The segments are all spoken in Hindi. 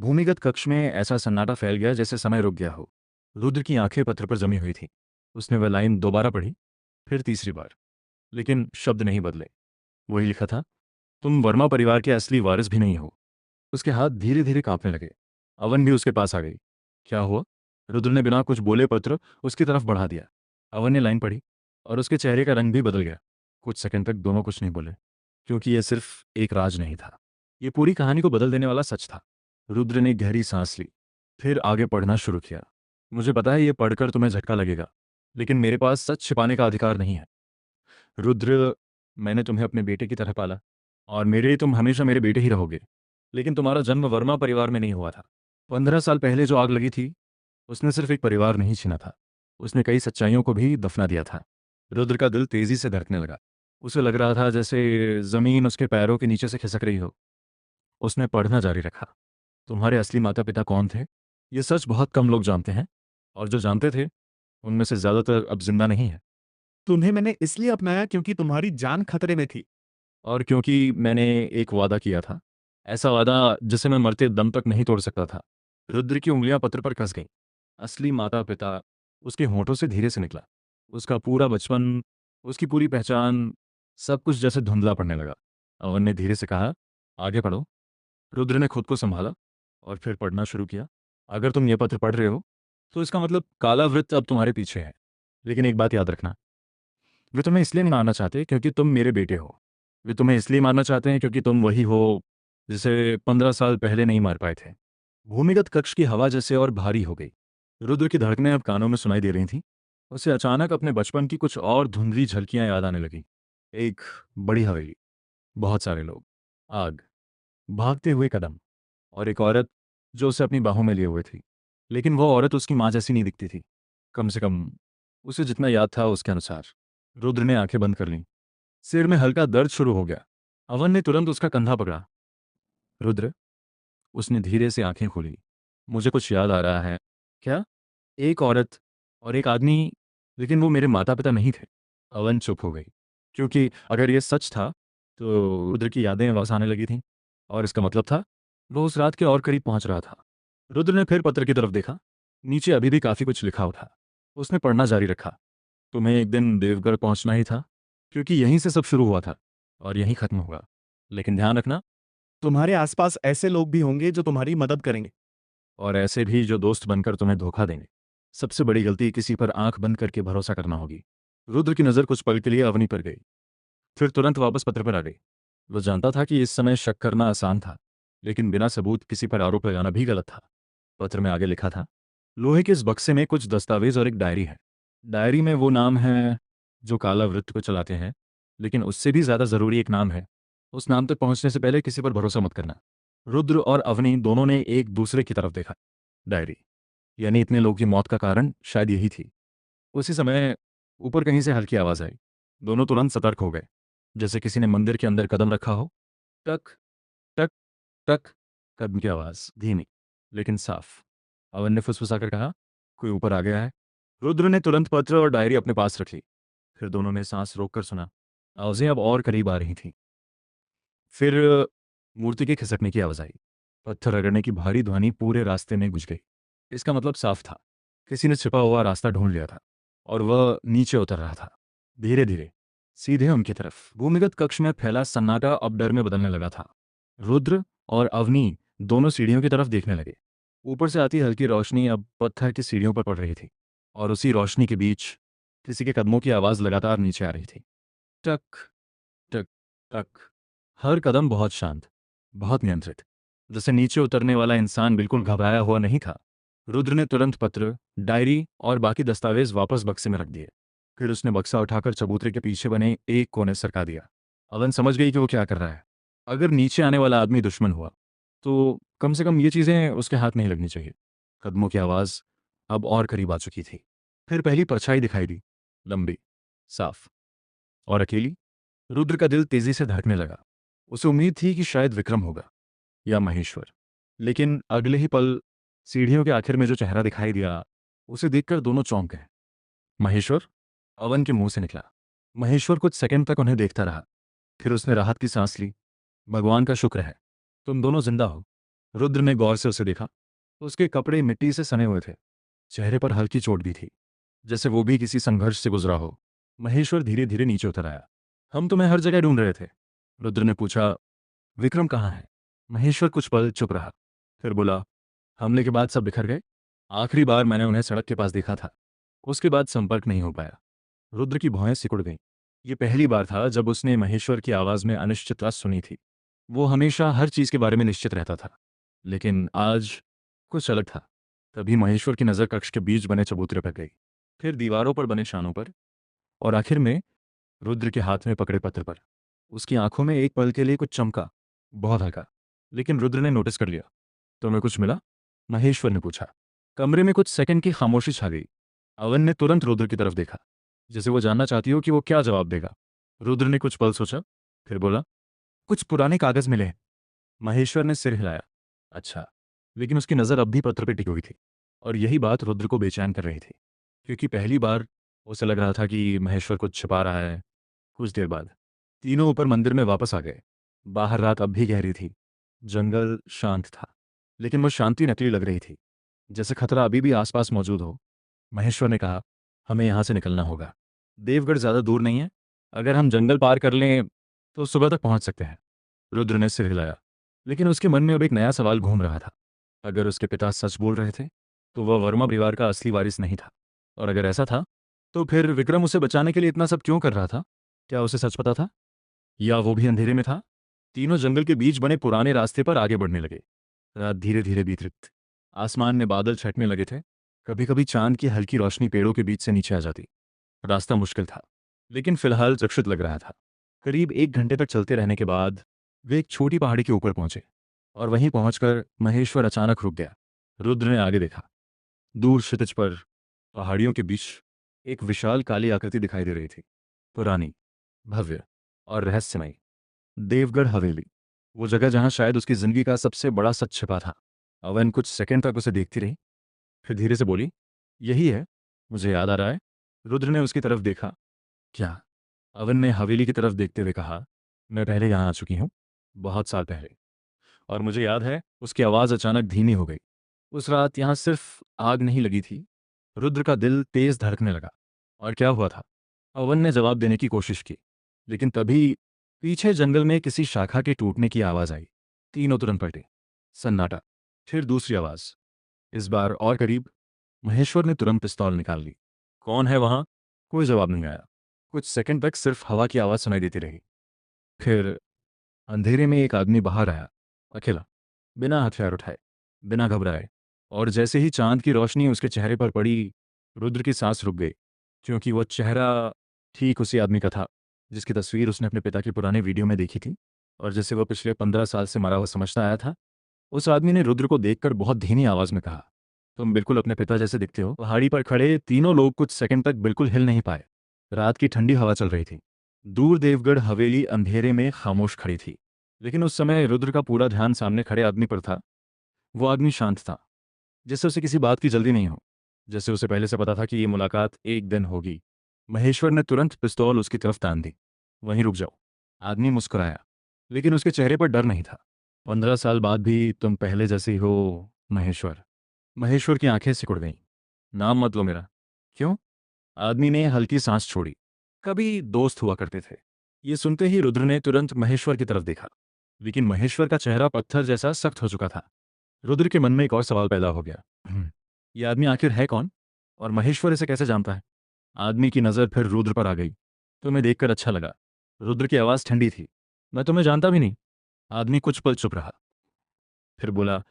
भूमिगत कक्ष में ऐसा सन्नाटा फैल गया जैसे समय रुक गया हो। रुद्र की आंखें पत्र पर जमी हुई थीं। उसने वह लाइन दोबारा पढ़ी, फिर तीसरी बार, लेकिन शब्द नहीं बदले। वही लिखा था, तुम वर्मा परिवार के असली वारिस भी नहीं हो। उसके हाथ धीरे धीरे कांपने लगे। अवन भी उसके पास आ गई। क्या हुआ? रुद्र ने बिना कुछ बोले पत्र उसकी तरफ बढ़ा दिया। अवन ने लाइन पढ़ी और उसके चेहरे का रंग भी बदल गया। कुछ सेकंड तक दोनों कुछ नहीं बोले, क्योंकि यह सिर्फ एक राज नहीं था, ये पूरी कहानी को बदल देने वाला सच था। रुद्र ने गहरी सांस ली, फिर आगे पढ़ना शुरू किया। मुझे पता है ये पढ़कर तुम्हें झटका लगेगा, लेकिन मेरे पास सच छिपाने का अधिकार नहीं है। रुद्र, मैंने तुम्हें अपने बेटे की तरह पाला, और मेरे लिए तुम हमेशा मेरे बेटे ही रहोगे। लेकिन तुम्हारा जन्म वर्मा परिवार में नहीं हुआ था। 15 साल पहले जो आग लगी थी, उसने सिर्फ एक परिवार नहीं छीना था, उसने कई सच्चाइयों को भी दफना दिया था। रुद्र का दिल तेजी से धड़कने लगा। उसे लग रहा था जैसे जमीन उसके पैरों के नीचे से खिसक रही हो। उसने पढ़ना जारी रखा। तुम्हारे असली माता पिता कौन थे, ये सच बहुत कम लोग जानते हैं, और जो जानते थे उनमें से ज्यादातर अब जिंदा नहीं है। तुम्हें मैंने इसलिए अपनाया क्योंकि तुम्हारी जान खतरे में थी। और क्योंकि मैंने एक वादा किया था, ऐसा वादा जिसे मैं मरते दम तक नहीं तोड़ सकता था। रुद्र की उंगलियां पत्र पर कस गईं। असली माता पिता उसके होंठों से धीरे से निकला। उसका पूरा बचपन, उसकी पूरी पहचान, सब कुछ जैसे धुंधला पड़ने लगा। अवन ने धीरे से कहा, आगे पढ़ो। रुद्र ने खुद को संभाला और फिर पढ़ना शुरू किया। अगर तुम ये पत्र पढ़ रहे हो, तो इसका मतलब काला वृत्त अब तुम्हारे पीछे है। लेकिन एक बात याद रखना, वे तुम्हें इसलिए नहीं मारना चाहते क्योंकि तुम मेरे बेटे हो। वे तुम्हें इसलिए मारना चाहते हैं क्योंकि तुम वही हो जिसे 15 साल पहले नहीं मार पाए थे। भूमिगत कक्ष की हवा जैसे और भारी हो गई। रुद्र की धड़कनें अब कानों में सुनाई दे रही थीं। उसे अचानक अपने बचपन की कुछ और धुंधली झलकियां याद आने लगी। एक बड़ी हवेली, बहुत सारे लोग, आग, भागते हुए कदम, और एक औरत जो उसे अपनी बाहों में लिए हुए थी। लेकिन वो औरत उसकी माँ जैसी नहीं दिखती थी, कम से कम उसे जितना याद था उसके अनुसार। रुद्र ने आंखें बंद कर लीं। सिर में हल्का दर्द शुरू हो गया। अवन ने तुरंत उसका कंधा पकड़ा। रुद्र, उसने धीरे से आंखें खोली। मुझे कुछ याद आ रहा है। क्या? एक औरत और एक आदमी, लेकिन वो मेरे माता पिता नहीं थे। अवन चुप हो गई, क्योंकि अगर ये सच था तो रुद्र की यादें वापस आने लगी थीं, और इसका मतलब था वो उस रात के और करीब पहुंच रहा था। रुद्र ने फिर पत्र की तरफ देखा। नीचे अभी भी काफी कुछ लिखा हुआ था। उसने पढ़ना जारी रखा। तुम्हें एक दिन देवगढ़ पहुंचना ही था, क्योंकि यहीं से सब शुरू हुआ था और यहीं खत्म होगा। लेकिन ध्यान रखना, तुम्हारे आसपास ऐसे लोग भी होंगे जो तुम्हारी मदद करेंगे। और ऐसे भी जो दोस्त बनकर तुम्हें धोखा देंगे। सबसे बड़ी गलती किसी पर आंख बंद करके भरोसा करना होगी। रुद्र की नज़र कुछ पल के लिए अवनी पर गई, फिर तुरंत वापस पत्र पर आ गई। वो जानता था कि इस समय शक करना आसान था, लेकिन बिना सबूत किसी पर आरोप लगाना भी गलत था। पत्र में आगे लिखा था, लोहे के इस बक्से में कुछ दस्तावेज और एक डायरी है। डायरी में वो नाम है जो काला वृत्त को चलाते हैं, लेकिन उससे भी ज्यादा जरूरी एक नाम है। उस नाम तक पहुंचने से पहले किसी पर भरोसा मत करना। रुद्र और अवनी दोनों ने एक दूसरे की तरफ देखा। डायरी, यानी इतने लोगों की मौत का कारण शायद यही थी। उसी समय ऊपर कहीं से हल्की आवाज आई। दोनों तुरंत सतर्क हो गए, जैसे किसी ने मंदिर के अंदर कदम रखा हो। टक टक टक, कदम की आवाज धीमी लेकिन साफ। अवन ने फुसफुसाकर कहा, कोई ऊपर आ गया है। रुद्र ने तुरंत पत्र और डायरी अपने पास रख ली। फिर दोनों ने सांस रोककर सुना। आवाजें अब और करीब आ रही थीं। फिर मूर्ति के खिसकने की आवाज आई। पत्थर रगड़ने की भारी ध्वनि पूरे रास्ते में गूंज गई। इसका मतलब साफ था, किसी ने छिपा हुआ रास्ता ढूंढ लिया था, और वह नीचे उतर रहा था, धीरे धीरे, सीधे उनकी तरफ। भूमिगत कक्ष में फैला सन्नाटा अब डर में बदलने लगा था। रुद्र और अवनी दोनों सीढ़ियों की तरफ देखने लगे। ऊपर से आती हल्की रोशनी अब पत्थर की सीढ़ियों पर पड़ रही थी, और उसी रोशनी के बीच किसी के कदमों की आवाज लगातार नीचे आ रही थी। टक टक टक। हर कदम बहुत शांत, बहुत नियंत्रित, जैसे नीचे उतरने वाला इंसान बिल्कुल घबराया हुआ नहीं था। रुद्र ने तुरंत पत्र, डायरी और बाकी दस्तावेज वापस बक्से में रख दिए। फिर उसने बक्सा उठाकर चबूतरे के पीछे बने एक कोने सरका दिया। अवन समझ गई कि वो क्या कर रहा है। अगर नीचे आने वाला आदमी दुश्मन हुआ, तो कम से कम ये चीज़ें उसके हाथ नहीं लगनी चाहिए। कदमों की आवाज़ अब और करीब आ चुकी थी। फिर पहली परछाई दिखाई दी, लंबी, साफ और अकेली। रुद्र का दिल तेजी से धड़कने लगा। उसे उम्मीद थी कि शायद विक्रम होगा या महेश्वर, लेकिन अगले ही पल सीढ़ियों के आखिर में जो चेहरा दिखाई दिया, उसे देखकर दोनों चौंक गए। महेश्वर? अवन के मुंह से निकला। महेश्वर कुछ सेकंड तक उन्हें देखता रहा, फिर उसने राहत की सांस ली। भगवान का शुक्र है, तुम दोनों जिंदा हो। रुद्र ने गौर से उसे देखा। उसके कपड़े मिट्टी से सने हुए थे, चेहरे पर हल्की चोट भी थी, जैसे वो भी किसी संघर्ष से गुजरा हो। महेश्वर धीरे धीरे नीचे उतर आया। हम तुम्हें हर जगह ढूंढ रहे थे। रुद्र ने पूछा, विक्रम कहाँ है? महेश्वर कुछ पल चुप रहा, फिर बोला, हमले के बाद सब बिखर गए। आखिरी बार मैंने उन्हें सड़क के पास देखा था, उसके बाद संपर्क नहीं हो पाया। रुद्र की भौहें सिकुड़ गईं। ये पहली बार था जब उसने महेश्वर की आवाज़ में अनिश्चितता सुनी थी। वो हमेशा हर चीज़ के बारे में निश्चित रहता था, लेकिन आज कुछ अलग था। तभी महेश्वर की नज़र कक्ष के बीच बने चबूतरे पर गई, फिर दीवारों पर बने शानों पर, और आखिर में रुद्र के हाथ में पकड़े पत्र पर। उसकी आंखों में एक पल के लिए कुछ चमका, बहुत हल्का, लेकिन रुद्र ने नोटिस कर लिया। तुम्हें कुछ मिला? महेश्वर ने पूछा। कमरे में कुछ सेकंड की खामोशी छा गई। अवन ने तुरंत रुद्र की तरफ देखा, जैसे वो जानना चाहती हो कि वो क्या जवाब देगा। रुद्र ने कुछ पल सोचा, फिर बोला, कुछ पुराने कागज मिले हैं। महेश्वर ने सिर हिलाया। अच्छा। लेकिन उसकी नज़र अब भी पत्र पर टिकी हुई थी, और यही बात रुद्र को बेचैन कर रही थी, क्योंकि पहली बार उसे लग रहा था कि महेश्वर कुछ छिपा रहा है। कुछ देर बाद तीनों ऊपर मंदिर में वापस आ गए। बाहर रात अब भी गहरी थी, जंगल शांत था, लेकिन वो शांति नकली लग रही थी, जैसे खतरा अभी भी आसपास मौजूद हो। महेश्वर ने कहा, हमें यहाँ से निकलना होगा। देवगढ़ ज़्यादा दूर नहीं है, अगर हम जंगल पार कर लें तो सुबह तक पहुँच सकते हैं। रुद्र ने सिर हिलाया, लेकिन उसके मन में अब एक नया सवाल घूम रहा था। अगर उसके पिता सच बोल रहे थे, तो वह वर्मा परिवार का असली वारिस नहीं था, और अगर ऐसा था, तो फिर विक्रम उसे बचाने के लिए इतना सब क्यों कर रहा था? क्या उसे सच पता था, या वो भी अंधेरे में था? तीनों जंगल के बीच बने पुराने रास्ते पर आगे बढ़ने लगे। रात धीरे धीरे बीत रही थी। आसमान में बादल छटने लगे थे। कभी कभी चांद की हल्की रोशनी पेड़ों के बीच से नीचे आ जाती। रास्ता मुश्किल था, लेकिन फिलहाल सुरक्षित लग रहा था। करीब 1 घंटे तक चलते रहने के बाद वे एक छोटी पहाड़ी के ऊपर पहुंचे, और वहीं पहुंचकर महेश्वर अचानक रुक गया। रुद्र ने आगे देखा। दूर क्षितिज पर पहाड़ियों के बीच एक विशाल काली आकृति दिखाई दे रही थी, पुरानी, भव्य और रहस्यमयी। देवगढ़ हवेली, वो जगह जहां शायद उसकी जिंदगी का सबसे बड़ा सच छिपा था। अवन कुछ सेकंड तक उसे देखती रही, फिर धीरे से बोली, यही है, मुझे याद आ रहा है। रुद्र ने उसकी तरफ देखा। क्या? अवन ने हवेली की तरफ देखते हुए कहा, मैं पहले यहाँ आ चुकी हूँ, बहुत साल पहले, और मुझे याद है। उसकी आवाज़ अचानक धीमी हो गई। उस रात यहाँ सिर्फ आग नहीं लगी थी। रुद्र का दिल तेज धड़कने लगा। और क्या हुआ था? अवन ने जवाब देने की कोशिश की, लेकिन तभी पीछे जंगल में किसी शाखा के टूटने की आवाज़ आई। तीनों तुरंत पलटे। सन्नाटा। फिर दूसरी आवाज़, इस बार और करीब। महेश्वर ने तुरंत पिस्तौल निकाल ली। कौन है वहाँ? कोई जवाब नहीं आया। कुछ सेकंड तक सिर्फ हवा की आवाज़ सुनाई देती रही। फिर अंधेरे में एक आदमी बाहर आया, अकेला, बिना हथियार उठाए, बिना घबराए, और जैसे ही चांद की रोशनी उसके चेहरे पर पड़ी, रुद्र की सांस रुक गई, क्योंकि वो चेहरा ठीक उसी आदमी का था जिसकी तस्वीर उसने अपने पिता की पुराने वीडियो में देखी थी, और जैसे वो पिछले 15 साल से मरा हुआ समझता आया था। उस आदमी ने रुद्र को देखकर बहुत धीमी आवाज में कहा, तुम बिल्कुल अपने पिता जैसे दिखते हो। पहाड़ी पर खड़े तीनों लोग कुछ सेकंड तक बिल्कुल हिल नहीं पाए। रात की ठंडी हवा चल रही थी। दूर देवगढ़ हवेली अंधेरे में खामोश खड़ी थी, लेकिन उस समय रुद्र का पूरा ध्यान सामने खड़े आदमी पर था। वो आदमी शांत था, जैसे उसे किसी बात की जल्दी नहीं हो, जैसे उसे पहले से पता था कि ये मुलाकात एक दिन होगी। महेश्वर ने तुरंत पिस्तौल उसकी तरफ तान दी। वहीं रुक जाओ। आदमी मुस्कुराया, लेकिन उसके चेहरे पर डर नहीं था। 15 साल बाद भी तुम पहले जैसे ही हो, महेश्वर। महेश्वर की आंखें सिकुड़ गईं। नाम मत लो मेरा। क्यों? आदमी ने हल्की सांस छोड़ी। कभी दोस्त हुआ करते थे। ये सुनते ही रुद्र ने तुरंत महेश्वर की तरफ देखा, लेकिन महेश्वर का चेहरा पत्थर जैसा सख्त हो चुका था। रुद्र के मन में एक और सवाल पैदा हो गया। ये आदमी आखिर है कौन, और महेश्वर इसे कैसे जानता है? आदमी की नज़र फिर रुद्र पर आ गई। तुम्हें देखकर अच्छा लगा। रुद्र की आवाज़ ठंडी थी। मैं तुम्हें जानता भी नहीं। आदमी कुछ पल चुप रहा, फिर बोला,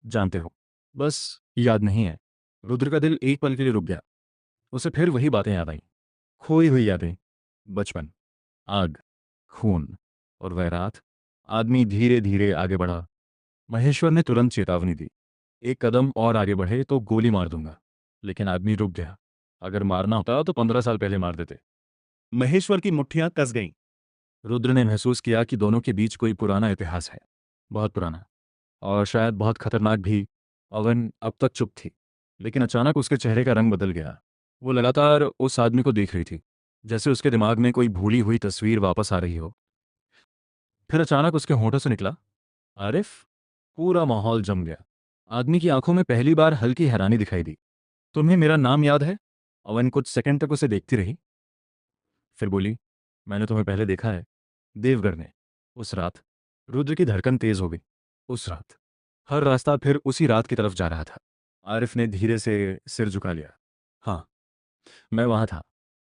जानते हो, बस याद नहीं है। रुद्र का दिल एक पल के लिए रुक गया। उसे फिर वही बातें याद आईं, खोई हुई यादें, बचपन, आग, खून, और वह रात। आदमी धीरे धीरे आगे बढ़ा। महेश्वर ने तुरंत चेतावनी दी, एक कदम और आगे बढ़े तो गोली मार दूंगा। लेकिन आदमी रुक गया। अगर मारना होता तो 15 साल पहले मार देते। महेश्वर की मुट्ठियां कस गईं। रुद्र ने महसूस किया कि दोनों के बीच कोई पुराना इतिहास है, बहुत पुराना, और शायद बहुत खतरनाक भी। अवन अब तक चुप थी, लेकिन अचानक उसके चेहरे का रंग बदल गया। वो लगातार उस आदमी को देख रही थी, जैसे उसके दिमाग में कोई भूली हुई तस्वीर वापस आ रही हो। फिर अचानक उसके होंठों से निकला, आरिफ। पूरा माहौल जम गया। आदमी की आंखों में पहली बार हल्की हैरानी दिखाई दी। तुम्हें मेरा नाम याद है? अवन कुछ सेकंड तक उसे देखती रही, फिर बोली, मैंने तुम्हें पहले देखा है, देवगढ़ ने। उस रात। रुद्र की धड़कन तेज हो गई। उस रात। हर रास्ता फिर उसी रात की तरफ जा रहा था। आरिफ ने धीरे से सिर झुका लिया। हाँ, मैं वहां था।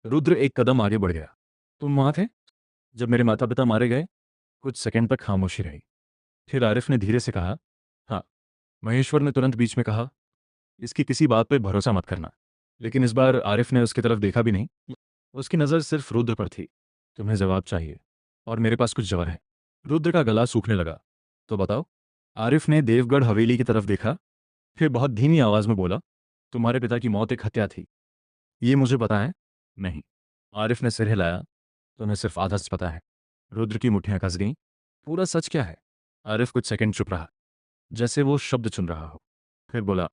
रुद्र एक कदम आगे बढ़ गया। तुम वहां थे जब मेरे माता पिता मारे गए? कुछ सेकंड तक खामोशी रही। फिर आरिफ ने धीरे से कहा, हाँ। महेश्वर ने तुरंत बीच में कहा, इसकी किसी बात पे भरोसा मत करना। लेकिन इस बार आरिफ ने उसकी तरफ देखा भी नहीं। उसकी नज़र सिर्फ रुद्र पर थी। तुम्हें जवाब चाहिए, और मेरे पास कुछ जवाब है। रुद्र का गला सूखने लगा। तो बताओ। आरिफ ने देवगढ़ हवेली की तरफ देखा, फिर बहुत धीमी आवाज में बोला, तुम्हारे पिता की मौत एक हत्या थी, ये मुझे पता है। नहीं। आरिफ ने सिर हिलाया। तुम्हें सिर्फ आधा सच पता है। रुद्र की मुट्ठियां कस गईं। पूरा सच क्या है? आरिफ कुछ सेकंड चुप रहा, जैसे वो शब्द चुन रहा हो। फिर बोला,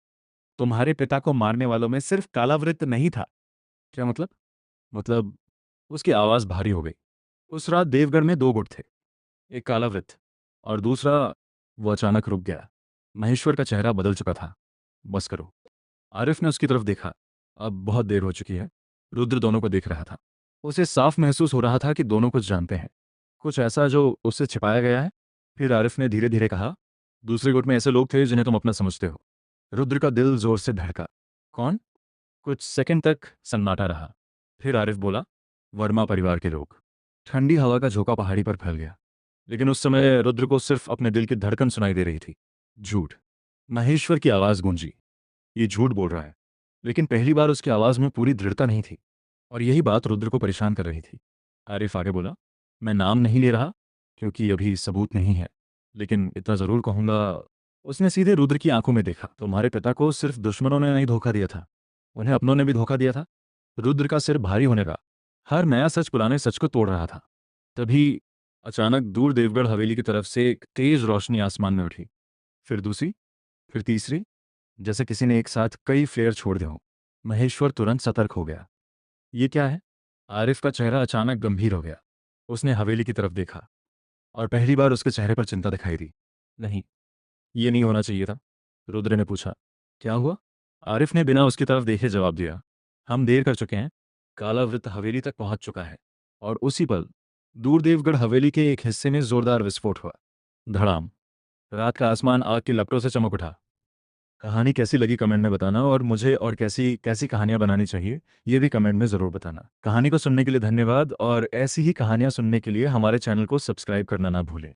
तुम्हारे पिता को मारने वालों में सिर्फ कालावृत्त नहीं था। क्या मतलब? मतलब? उसकी आवाज़ भारी हो गई। उस रात देवगढ़ में दो गुट थे, एक कालावृत्त, और दूसरा। वो अचानक रुक गया। महेश्वर का चेहरा बदल चुका था। बस करो। आरिफ ने उसकी तरफ देखा। अब बहुत देर हो चुकी है। रुद्र दोनों को देख रहा था। उसे साफ महसूस हो रहा था कि दोनों कुछ जानते हैं, कुछ ऐसा जो उससे छिपाया गया है। फिर आरिफ ने धीरे धीरे कहा, दूसरे गुट में ऐसे लोग थे जिन्हें तुम अपना समझते हो। रुद्र का दिल जोर से धड़का। कौन? कुछ सेकंड तक सन्नाटा रहा। फिर आरिफ बोला, वर्मा परिवार के लोग। ठंडी हवा का झोंका पहाड़ी पर फैल गया। लेकिन उस समय रुद्र को सिर्फ अपने दिल की धड़कन सुनाई दे रही थी। झूठ। महेश्वर की आवाज़ गूंजी। ये झूठ बोल रहा है। लेकिन पहली बार उसकी आवाज़ में पूरी दृढ़ता नहीं थी, और यही बात रुद्र को परेशान कर रही थी। आरिफ आगे बोला, मैं नाम नहीं ले रहा क्योंकि अभी सबूत नहीं है, लेकिन इतना ज़रूर कहूँगा। उसने सीधे रुद्र की आंखों में देखा। तुम्हारे पिता को सिर्फ दुश्मनों ने नहीं धोखा दिया था, उन्हें अपनों ने भी धोखा दिया था। रुद्र का सिर भारी होने लगा। हर नया सच पुराने सच को तोड़ रहा था। तभी अचानक दूर देवगढ़ हवेली की तरफ से एक तेज रोशनी आसमान में उठी। फिर दूसरी, फिर तीसरी, जैसे किसी ने एक साथ कई फ्लेयर छोड़ दिए हों। महेश्वर तुरंत सतर्क हो गया। ये क्या है? आरिफ का चेहरा अचानक गंभीर हो गया। उसने हवेली की तरफ देखा, और पहली बार उसके चेहरे पर चिंता दिखाई दी। नहीं, ये नहीं होना चाहिए था। रुद्र ने पूछा, क्या हुआ? आरिफ ने बिना उसकी तरफ देखे जवाब दिया, हम देर कर चुके हैं। कालावृत्त हवेली तक पहुंच चुका है। और उसी पल दूर देवगढ़ हवेली के एक हिस्से में जोरदार विस्फोट हुआ। धड़ाम। रात का आसमान आग की लपटों से चमक उठा। कहानी कैसी लगी कमेंट में बताना, और मुझे और कैसी कैसी कहानियां बनानी चाहिए ये भी कमेंट में ज़रूर बताना। कहानी को सुनने के लिए धन्यवाद, और ऐसी ही कहानियां सुनने के लिए हमारे चैनल को सब्सक्राइब करना ना भूलें।